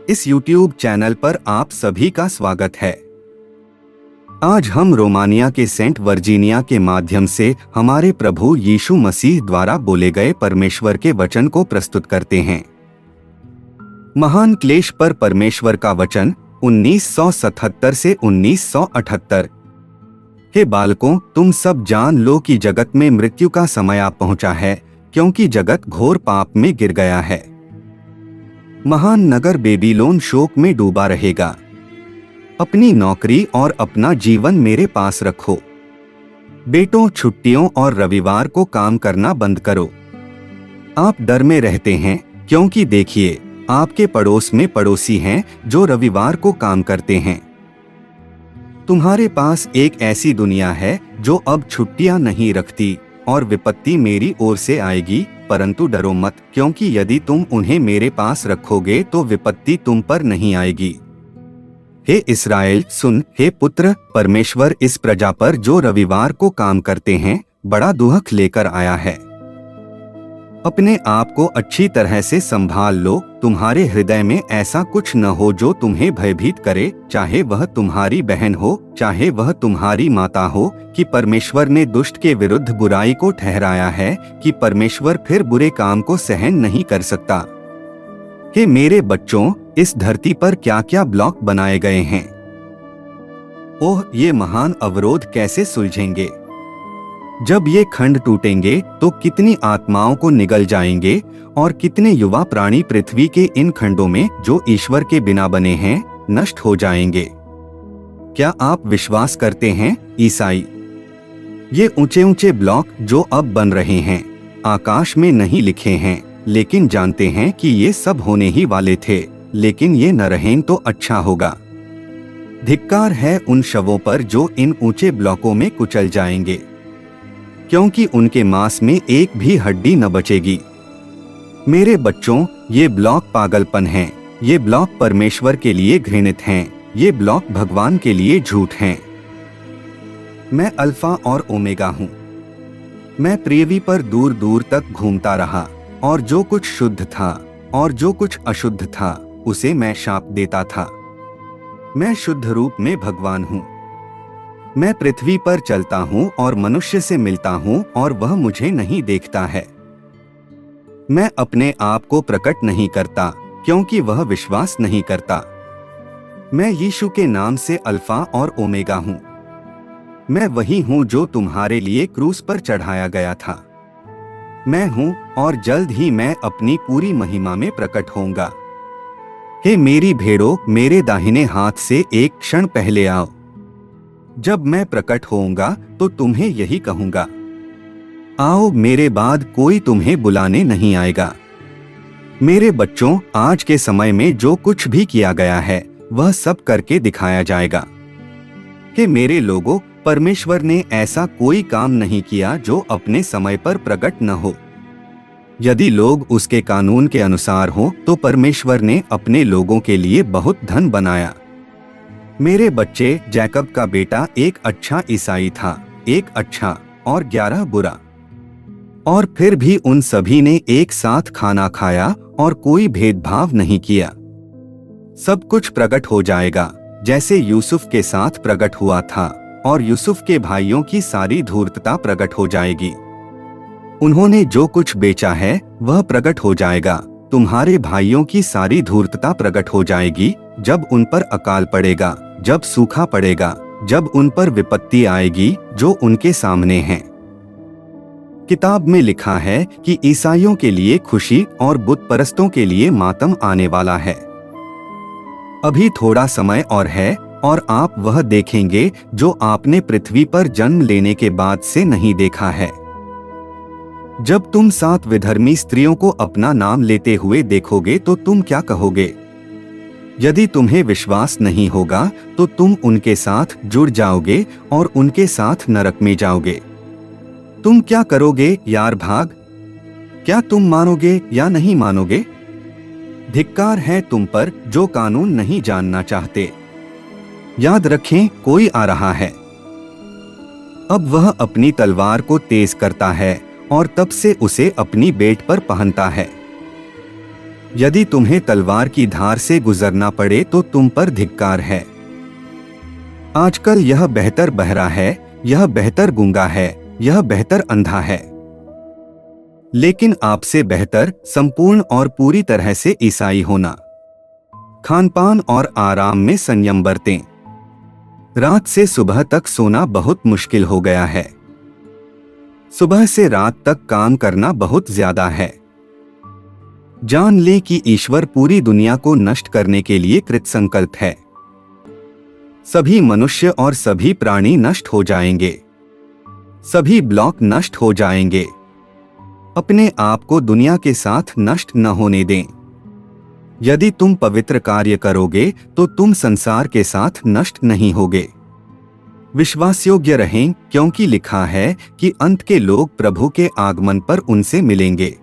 इस YouTube channel पर आप सभी का स्वागत है। आज हम रोमानिया के सेंट वर्जीनिया के माध्यम से हमारे प्रभु यीशु मसीह द्वारा बोले गए परमेश्वर के वचन को प्रस्तुत करते हैं। महान क्लेश पर परमेश्वर का वचन 1977 से 1978। हे बालकों, तुम सब जान लो कि जगत में मृत्यु का समय आ पहुंचा है, क्योंकि जगत घोर पाप में गिर गया है। महान नगर बेबीलोन शोक में डूबा रहेगा। अपनी नौकरी और अपना जीवन मेरे पास रखो। बेटों, छुट्टियों और रविवार को काम करना बंद करो। आप डर में रहते हैं, क्योंकि देखिए, आपके पड़ोस में पड़ोसी हैं जो रविवार को काम करते हैं। तुम्हारे पास एक ऐसी दुनिया है जो अब छुट्टियां नहीं रखती, और विपत्ति मेरी ओर से आएगी, परंतु डरो मत, क्योंकि यदि तुम उन्हें मेरे पास रखोगे तो विपत्ति तुम पर नहीं आएगी। हे इस्राएल सुन, हे पुत्र, परमेश्वर इस प्रजा पर जो रविवार को काम करते हैं बड़ा दुख लेकर आया है। अपने आप को अच्छी तरह से संभाल लो। तुम्हारे हृदय में ऐसा कुछ न हो जो तुम्हें भयभीत करे, चाहे वह तुम्हारी बहन हो, चाहे वह तुम्हारी माता हो, कि परमेश्वर ने दुष्ट के विरुद्ध बुराई को ठहराया है, कि परमेश्वर फिर बुरे काम को सहन नहीं कर सकता। हे मेरे बच्चों, इस धरती पर क्या क्या ब्लॉक बनाए गए हैं। ओह, ये महान अवरोध कैसे सुलझेंगे। जब ये खंड टूटेंगे तो कितनी आत्माओं को निगल जाएंगे, और कितने युवा प्राणी पृथ्वी के इन खंडों में जो ईश्वर के बिना बने हैं नष्ट हो जाएंगे। क्या आप विश्वास करते हैं ईसाई? ये ऊंचे ऊंचे ब्लॉक जो अब बन रहे हैं आकाश में नहीं लिखे हैं, लेकिन जानते हैं कि ये सब होने ही वाले थे, लेकिन ये न रहें तो अच्छा होगा। धिक्कार है उन शवों पर जो इन ऊंचे ब्लॉकों में कुचल जाएंगे, क्योंकि उनके मांस में एक भी हड्डी न बचेगी। मेरे बच्चों, ये ब्लॉक पागलपन हैं, ये ब्लॉक परमेश्वर के लिए घृणित हैं, ये ब्लॉक भगवान के लिए झूठ हैं। मैं अल्फा और ओमेगा हूँ। मैं पृथ्वी पर दूर दूर तक घूमता रहा, और जो कुछ शुद्ध था और जो कुछ अशुद्ध था उसे मैं शाप देता था। मैं शुद्ध रूप में भगवान हूँ। मैं पृथ्वी पर चलता हूँ और मनुष्य से मिलता हूँ, और वह मुझे नहीं देखता है। मैं अपने आप को प्रकट नहीं करता, क्योंकि वह विश्वास नहीं करता। मैं यीशु के नाम से अल्फा और ओमेगा हूँ। मैं वही हूँ जो तुम्हारे लिए क्रूस पर चढ़ाया गया था। मैं हूँ, और जल्द ही मैं अपनी पूरी महिमा में प्रकट होऊंगा। हे मेरी भेड़ों, मेरे दाहिने हाथ से एक क्षण पहले आओ। जब मैं प्रकट होऊंगा तो तुम्हें यही कहूंगा, आओ, मेरे बाद कोई तुम्हें बुलाने नहीं आएगा। मेरे बच्चों, आज के समय में जो कुछ भी किया गया है वह सब करके दिखाया जाएगा। कि मेरे लोगों, परमेश्वर ने ऐसा कोई काम नहीं किया जो अपने समय पर प्रकट न हो। यदि लोग उसके कानून के अनुसार हो तो परमेश्वर ने अपने लोगों के लिए बहुत धन बनाया। मेरे बच्चे, जैकब का बेटा एक अच्छा ईसाई था, एक अच्छा और 11 बुरा, और फिर भी उन सभी ने एक साथ खाना खाया और कोई भेदभाव नहीं किया। सब कुछ प्रकट हो जाएगा, जैसे यूसुफ के साथ प्रकट हुआ था, और यूसुफ के भाइयों की सारी धूर्तता प्रकट हो जाएगी। उन्होंने जो कुछ बेचा है वह प्रकट हो जाएगा। तुम्हारे भाइयों की सारी धूर्तता प्रकट हो जाएगी, जब उन पर अकाल पड़ेगा, जब सूखा पड़ेगा, जब उन पर विपत्ति आएगी जो उनके सामने है। किताब में लिखा है कि ईसाइयों के लिए खुशी और बुत परस्तों के लिए मातम आने वाला है। अभी थोड़ा समय और है, और आप वह देखेंगे जो आपने पृथ्वी पर जन्म लेने के बाद से नहीं देखा है। जब तुम 7 विधर्मी स्त्रियों को अपना नाम लेते हुए देखोगे तो तुम क्या कहोगे? यदि तुम्हें विश्वास नहीं होगा तो तुम उनके साथ जुड़ जाओगे और उनके साथ नरक में जाओगे। तुम क्या करोगे यार भाग? क्या तुम मानोगे या नहीं मानोगे? धिक्कार है तुम पर जो कानून नहीं जानना चाहते। याद रखें, कोई आ रहा है। अब वह अपनी तलवार को तेज करता है और तब से उसे अपनी बेट पर पहनता है। यदि तुम्हें तलवार की धार से गुजरना पड़े तो तुम पर धिक्कार है। आजकल यह बेहतर बहरा है, यह बेहतर गूंगा है, यह बेहतर अंधा है। लेकिन आपसे बेहतर संपूर्ण और पूरी तरह से ईसाई होना। खानपान और आराम में संयम बरतें। रात से सुबह तक सोना बहुत मुश्किल हो गया है। सुबह से रात तक काम करना बहुत ज्यादा है। जान ले कि ईश्वर पूरी दुनिया को नष्ट करने के लिए कृतसंकल्प है। सभी मनुष्य और सभी प्राणी नष्ट हो जाएंगे। सभी ब्लॉक नष्ट हो जाएंगे। अपने आप को दुनिया के साथ नष्ट न होने दें। यदि तुम पवित्र कार्य करोगे तो तुम संसार के साथ नष्ट नहीं होगे। विश्वासयोग्य रहें, क्योंकि लिखा है कि अंत के लोग प्रभु के आगमन पर उनसे मिलेंगे।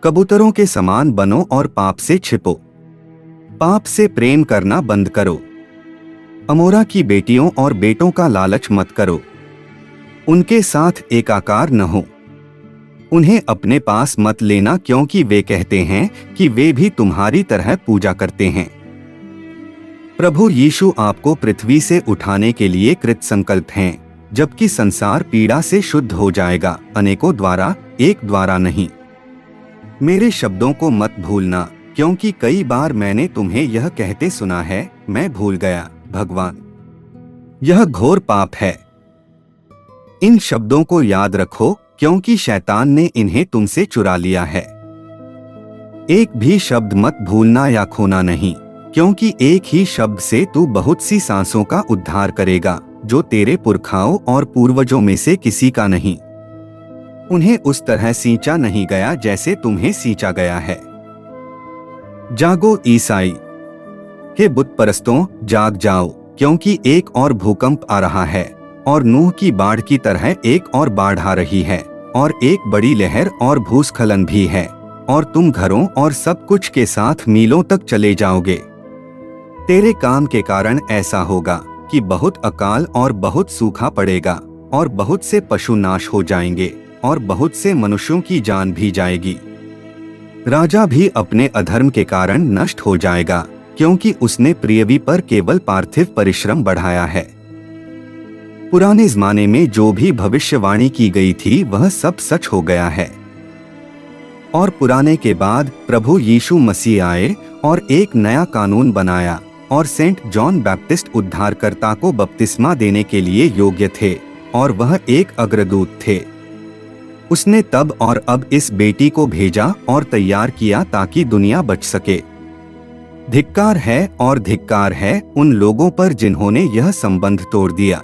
कबूतरों के समान बनो और पाप से छिपो। पाप से प्रेम करना बंद करो। अमोरा की बेटियों और बेटों का लालच मत करो। उनके साथ एकाकार न हो। उन्हें अपने पास मत लेना, क्योंकि वे कहते हैं कि वे भी तुम्हारी तरह पूजा करते हैं। प्रभु यीशु आपको पृथ्वी से उठाने के लिए कृत संकल्प हैं, जबकि संसार पीड़ा से शुद्ध हो जाएगा, अनेकों द्वारा, एक द्वारा नहीं। मेरे शब्दों को मत भूलना, क्योंकि कई बार मैंने तुम्हें यह कहते सुना है, मैं भूल गया भगवान। यह घोर पाप है। इन शब्दों को याद रखो, क्योंकि शैतान ने इन्हें तुमसे चुरा लिया है। एक भी शब्द मत भूलना या खोना नहीं, क्योंकि एक ही शब्द से तू बहुत सी सांसों का उद्धार करेगा, जो तेरे पुरखाओं और पूर्वजों में से किसी का नहीं। उन्हें उस तरह सींचा नहीं गया जैसे तुम्हें सींचा गया है। जागो ईसाई, हे बुत परस्तों, जाग जाओ, क्योंकि एक और भूकंप आ रहा है, और नूह की बाढ़ की तरह एक और बाढ़ आ रही है, और एक बड़ी लहर और भूस्खलन भी है, और तुम घरों और सब कुछ के साथ मीलों तक चले जाओगे। तेरे काम के कारण ऐसा होगा कि बहुत अकाल और बहुत सूखा पड़ेगा, और बहुत से पशु नाश हो जाएंगे, और बहुत से मनुष्यों की जान भी जाएगी। राजा भी अपने अधर्म के कारण नष्ट हो जाएगा, क्योंकि उसने पृथ्वी पर केवल पार्थिव परिश्रम बढ़ाया है। पुराने जमाने में जो भी भविष्यवाणी की गई थी वह सब सच हो गया है। और पुराने के बाद प्रभु यीशु मसीह आए और एक नया कानून बनाया, और सेंट जॉन बैप्टिस्ट उद्धारकर्ता को बपतिस्मा देने के लिए योग्य थे, और वह एक अग्रदूत थे। उसने तब और अब इस बेटी को भेजा और तैयार किया ताकि दुनिया बच सके। धिक्कार है और धिक्कार है उन लोगों पर जिन्होंने यह संबंध तोड़ दिया।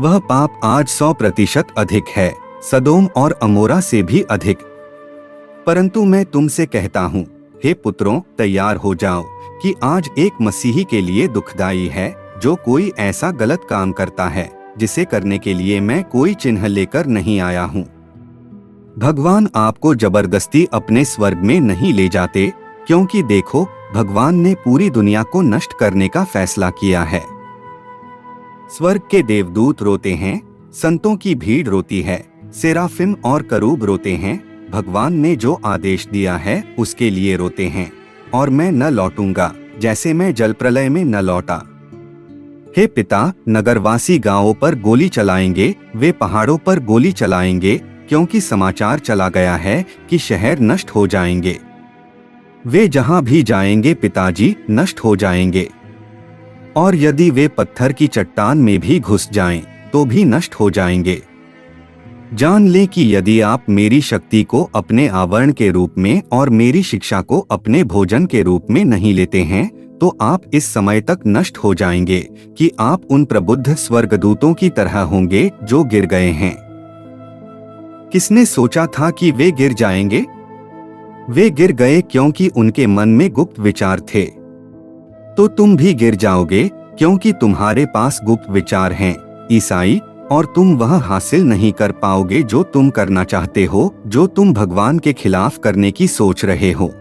वह पाप आज 100% अधिक है, सदोम और अमोरा से भी अधिक। परंतु मैं तुमसे कहता हूँ, हे पुत्रों, तैयार हो जाओ, कि आज एक मसीही के लिए दुखदाई है जो कोई ऐसा गलत काम करता है जिसे करने के लिए मैं कोई चिन्ह लेकर नहीं आया हूँ। भगवान आपको जबरदस्ती अपने स्वर्ग में नहीं ले जाते, क्योंकि देखो, भगवान ने पूरी दुनिया को नष्ट करने का फैसला किया है। स्वर्ग के देवदूत रोते हैं, संतों की भीड़ रोती है, सेराफिम और करूब रोते हैं, भगवान ने जो आदेश दिया है उसके लिए रोते हैं, और मैं न लौटूंगा जैसे मैं जल प्रलय में न लौटा। हे पिता, नगरवासी गांवों पर गोली चलाएंगे, वे पहाड़ों पर गोली चलाएंगे, क्योंकि समाचार चला गया है कि शहर नष्ट हो जाएंगे। वे जहां भी जाएंगे पिताजी नष्ट हो जाएंगे, और यदि वे पत्थर की चट्टान में भी घुस जाएं, तो भी नष्ट हो जाएंगे। जान ले कि यदि आप मेरी शक्ति को अपने आवरण के रूप में और मेरी शिक्षा को अपने भोजन के रूप में नहीं लेते हैं, तो आप इस समय तक नष्ट हो जाएंगे कि आप उन प्रबुद्ध स्वर्गदूतों की तरह होंगे जो गिर गए हैं। किसने सोचा था कि वे गिर जाएंगे? वे गिर गए क्योंकि उनके मन में गुप्त विचार थे। तो तुम भी गिर जाओगे, क्योंकि तुम्हारे पास गुप्त विचार हैं, ईसाई, और तुम वह हासिल नहीं कर पाओगे जो तुम करना चाहते हो, जो तुम भगवान के खिलाफ करने की सोच रहे हो।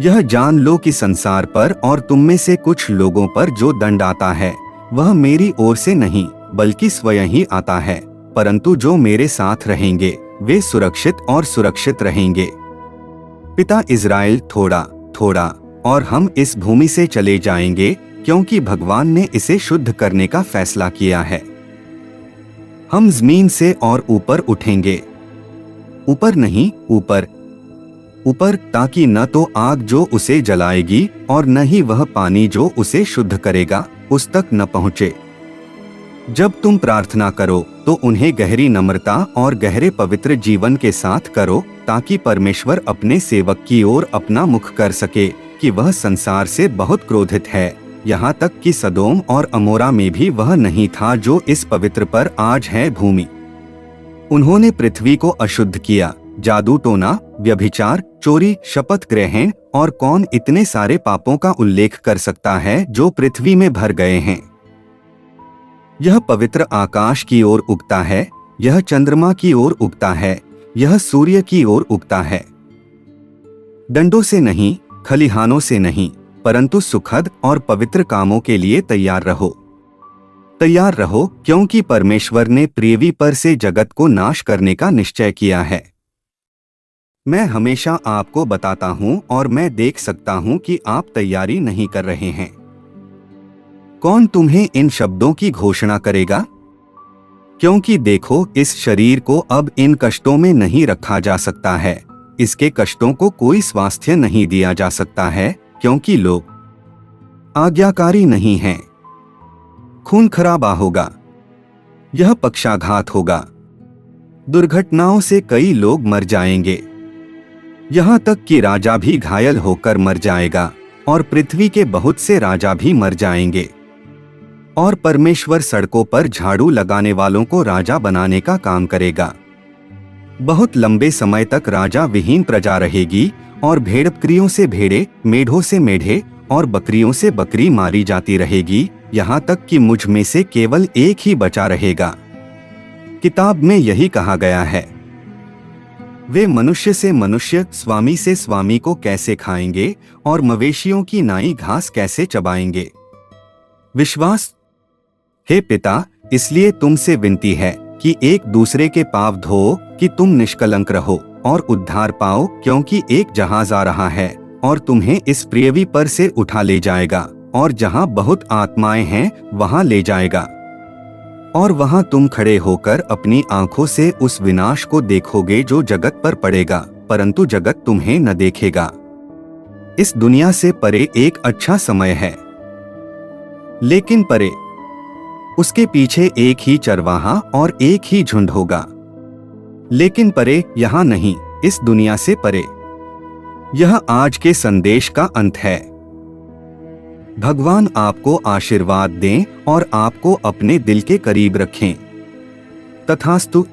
यह जान लो कि संसार पर और तुम में से कुछ लोगों पर जो दंड आता है वह मेरी ओर से नहीं बल्कि स्वयं ही आता है, परंतु जो मेरे साथ रहेंगे वे सुरक्षित और सुरक्षित रहेंगे। पिता इज़राइल थोड़ा थोड़ा और हम इस भूमि से चले जाएंगे, क्योंकि भगवान ने इसे शुद्ध करने का फैसला किया है। हम जमीन से और ऊपर उठेंगे, ऊपर नहीं ऊपर ऊपर, ताकि न तो आग जो उसे जलाएगी और न ही वह पानी जो उसे शुद्ध करेगा उस तक न पहुँचे। जब तुम प्रार्थना करो तो उन्हें गहरी नम्रता और गहरे पवित्र जीवन के साथ करो, ताकि परमेश्वर अपने सेवक की ओर अपना मुख कर सके कि वह संसार से बहुत क्रोधित है, यहाँ तक कि सदोम और अमोरा में भी वह नहीं था जो इस पवित्र पर आज है भूमि। उन्होंने पृथ्वी को अशुद्ध किया, जादू टोना, व्यभिचार, चोरी, शपथ ग्रहण और कौन इतने सारे पापों का उल्लेख कर सकता है जो पृथ्वी में भर गए हैं। यह पवित्र आकाश की ओर उगता है, यह चंद्रमा की ओर उगता है, यह सूर्य की ओर उगता है। डंडों से नहीं, खलिहानों से नहीं, परंतु सुखद और पवित्र कामों के लिए तैयार रहो। तैयार रहो, क्योंकि परमेश्वर ने पृथ्वी पर से जगत को नाश करने का निश्चय किया है। मैं हमेशा आपको बताता हूं और मैं देख सकता हूं कि आप तैयारी नहीं कर रहे हैं। कौन तुम्हें इन शब्दों की घोषणा करेगा? क्योंकि देखो, इस शरीर को अब इन कष्टों में नहीं रखा जा सकता है, इसके कष्टों को कोई स्वास्थ्य नहीं दिया जा सकता है, क्योंकि लोग आज्ञाकारी नहीं हैं। खून खराबा होगा, यह पक्षाघात होगा, दुर्घटनाओं से कई लोग मर जाएंगे, यहाँ तक कि राजा भी घायल होकर मर जाएगा और पृथ्वी के बहुत से राजा भी मर जाएंगे। और परमेश्वर सड़कों पर झाड़ू लगाने वालों को राजा बनाने का काम करेगा। बहुत लंबे समय तक राजा विहीन प्रजा रहेगी और भेड़-बकरियों से भेड़े, मेढ़ों से मेढ़े और बकरियों से बकरी मारी जाती रहेगी, यहाँ तक कि मुझ में से केवल एक ही बचा रहेगा। किताब में यही कहा गया है, वे मनुष्य से मनुष्य, स्वामी से स्वामी को कैसे खाएंगे और मवेशियों की नाई घास कैसे चबाएंगे। विश्वास। हे पिता, इसलिए तुमसे विनती है कि एक दूसरे के पाप धो कि तुम निष्कलंक रहो और उद्धार पाओ, क्योंकि एक जहाज आ रहा है और तुम्हें इस पृथ्वी पर से उठा ले जाएगा और जहां बहुत आत्माएं हैं वहां ले जाएगा। और वहां तुम खड़े होकर अपनी आंखों से उस विनाश को देखोगे जो जगत पर पड़ेगा, परंतु जगत तुम्हें न देखेगा। इस दुनिया से परे एक अच्छा समय है, लेकिन परे उसके पीछे एक ही चरवाहा और एक ही झुंड होगा। लेकिन परे यहाँ नहीं, इस दुनिया से परे। यह आज के संदेश का अंत है। भगवान आपको आशीर्वाद दें और आपको अपने दिल के करीब रखें। तथास्तु।